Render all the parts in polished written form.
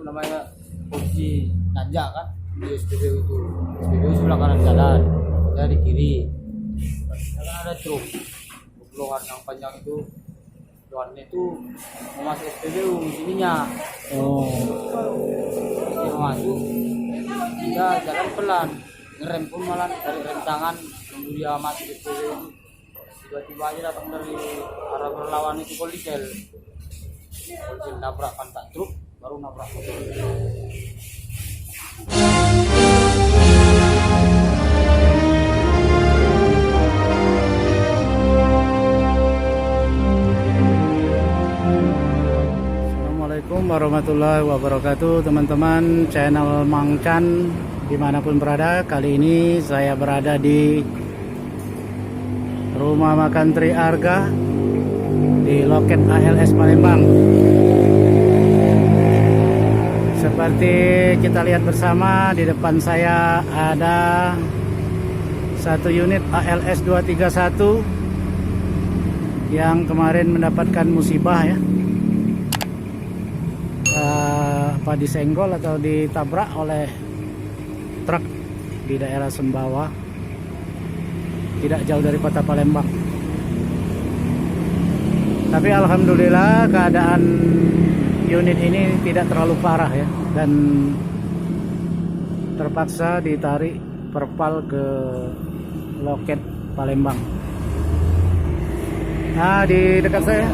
namanya posisi nanjak kan di SPBU itu. SPBU sebelah kanan jalan, kita di kiri. Kan ada truk keluar yang panjang itu, keluarnya itu mau masuk SPBU sininya. Dia mau masuk, dia jalan pelan, ngerem pun malah dari rem tangan tunggu dia masuk SPBU itu. Tiba-tiba aja datang dari arah berlawan itu Polsek nabrak pantat truk, baru nabrak motor. Assalamualaikum warahmatullahi wabarakatuh, teman-teman channel Mang Chan dimanapun berada. Kali ini saya berada di Rumah Makan Tri Arga di loket ALS Palembang. Seperti kita lihat bersama, di depan saya ada satu unit ALS 231 yang kemarin mendapatkan musibah ya, disenggol atau ditabrak oleh truk di daerah Sembawa, tidak jauh dari kota Palembang. Tapi alhamdulillah keadaan unit ini tidak terlalu parah ya, dan terpaksa ditarik perpal ke loket Palembang. Nah, di dekat saya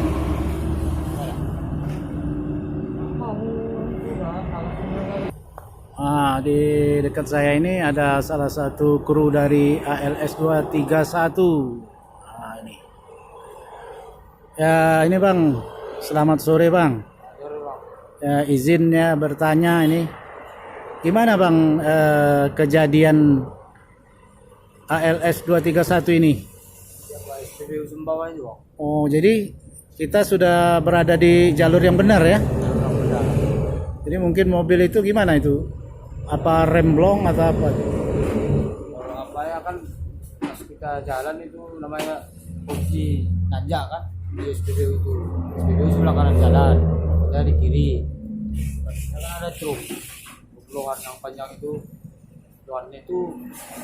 di dekat saya ini ada salah satu kru dari ALS 231. Nah, ini. Ya, ini Bang. Selamat sore, Bang. Ya, izinnya bertanya ini. Gimana, Bang, kejadian ALS 231 ini? SPBU Sembawa itu, Bang. Oh, jadi kita sudah berada di jalur yang benar ya? Benar. Jadi mungkin mobil itu gimana itu? Apa remblong atau apa? Kalau apa ya kan pas kita jalan itu namanya posisi nanjak kan di SPBU itu. SPBU sebelah kanan jalan, kita di kiri. Kan ada truk keluar yang panjang itu, keluarnya itu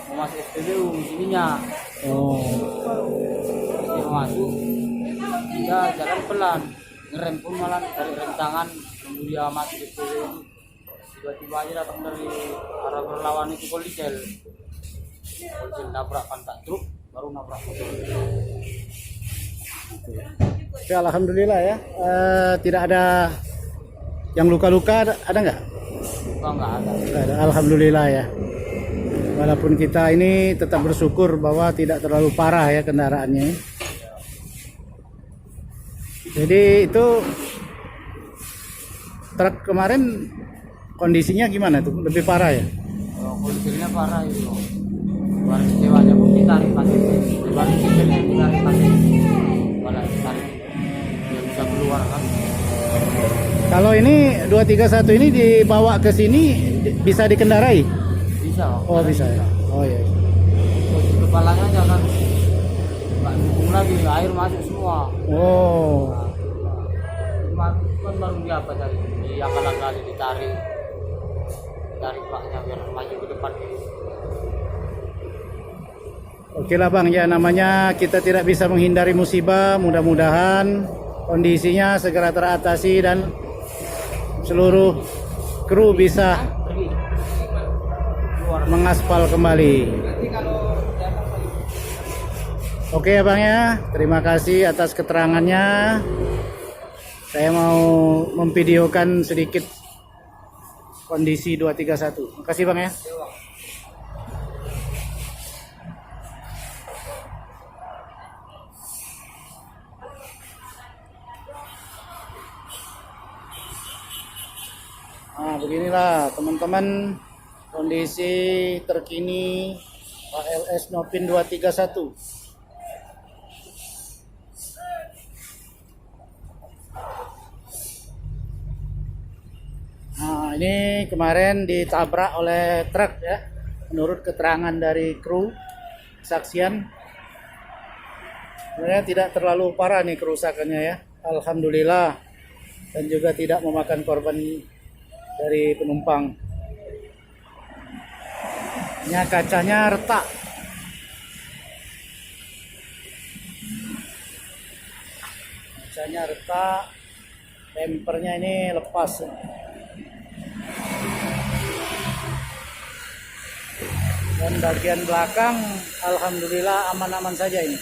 mau masuk SPBU sininya. Dia mau masuk, dia jalan pelan, ngerem pun malah dari rem tangan tunggu dia masuk SPBU itu. Tiba-tiba aja datang dari arah berlawan itu Polsek nabrak pantat truk, baru nabrak motor. Ya, alhamdulillah ya. Tidak ada yang luka-luka, ada nggak? Nggak ada. Nggak ada. Alhamdulillah ya. Walaupun kita ini tetap bersyukur bahwa tidak terlalu parah ya kendaraannya. Jadi itu truk kemarin kondisinya gimana tuh? Lebih parah ya? Kondisinya parah itu. Luar sewanya pun ditarik pakai, luar sewanya ditarik pakai, malah ditarik dia bisa keluar kan. Kalau ini 231 ini dibawa ke sini bisa dikendarai? Bisa. Oh, bisa ya. Oh iya. Posisi kepalanya jangan nggak dukung lagi, air masuk semua. Oh. Nah, kan baru dia apa tadi? Dia kali ditarik baknya biar maju ke depan. Oke lah Bang, ya namanya kita tidak bisa menghindari musibah. Mudah-mudahan kondisinya segera teratasi dan seluruh kru bisa mengaspal kembali. Oke ya Bang ya, terima kasih atas keterangannya. Saya mau memvideokan sedikit kondisi 231. Makasih Bang ya. Nah, beginilah teman-teman kondisi terkini ALS Nopin 231. Nah, ini kemarin ditabrak oleh truk ya, menurut keterangan dari kru saksian. Sebenarnya tidak terlalu parah nih kerusakannya ya, alhamdulillah, dan juga tidak memakan korban dari penumpang. Ini kacanya retak. Kacanya retak, bempernya ini lepas. Dan bagian belakang alhamdulillah aman-aman saja ini.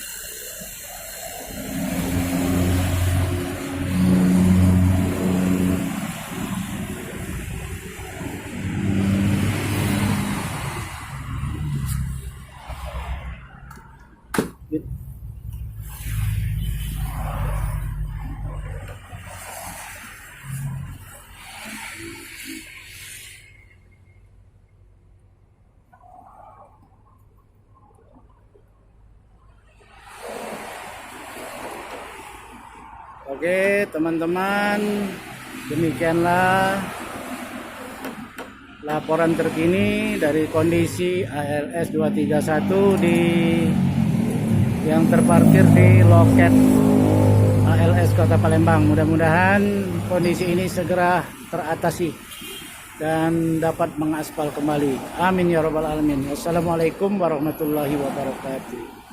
Oke teman-teman, demikianlah laporan terkini dari kondisi ALS 231 yang terparkir di loket ALS Kota Palembang. Mudah-mudahan kondisi ini segera teratasi dan dapat mengaspal kembali. Amin ya rabbal alamin. Wassalamualaikum warahmatullahi wabarakatuh.